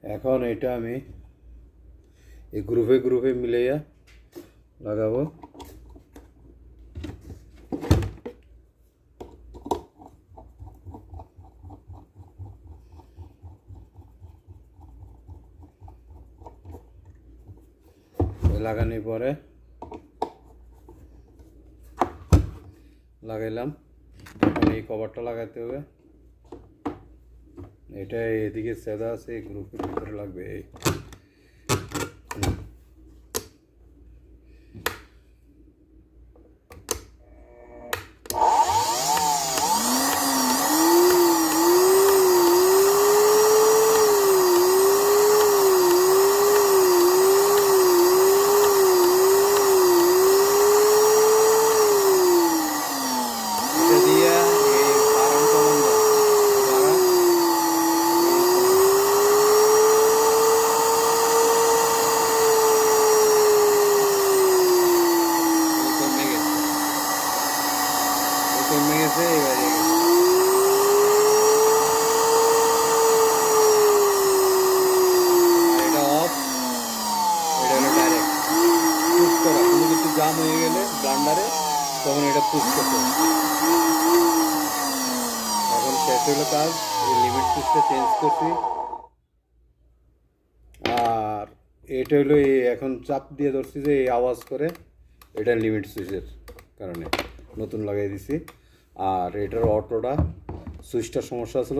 এখন এটা আমি এই গ্রুপে গ্রুপে মিলাইয়া লাগাবো। লাগানোর পরে লাগাইলাম, এখন এই কভারটা লাগাতে হবে। এটা এদিকে সেদা আছে, এই গ্রুপের ভিতরে লাগবে। এই কমে গেছে, এবারে এটা অফ, এটা হলো ডাইরেক্ট পুশ করা। কোনো কিছু জাম হয়ে গেলে ব্লান্ডারে তখন এটা পুশ করতে হবে। এখন শেষ হলো কাজ, এই লিমিট সুইচটা চেঞ্জ করছি। আর এটা হলো এই এখন চাপ দিয়ে ধরছি যে এই আওয়াজ করে, এটা লিমিট সুইচের কারণে নতুন লাগাই দিছি। আর এটার অটোটা সুইচটার সমস্যা ছিল,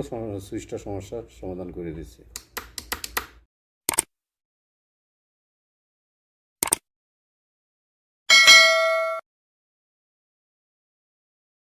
সুইচটার সমস্যার সমাধান করে দিচ্ছি।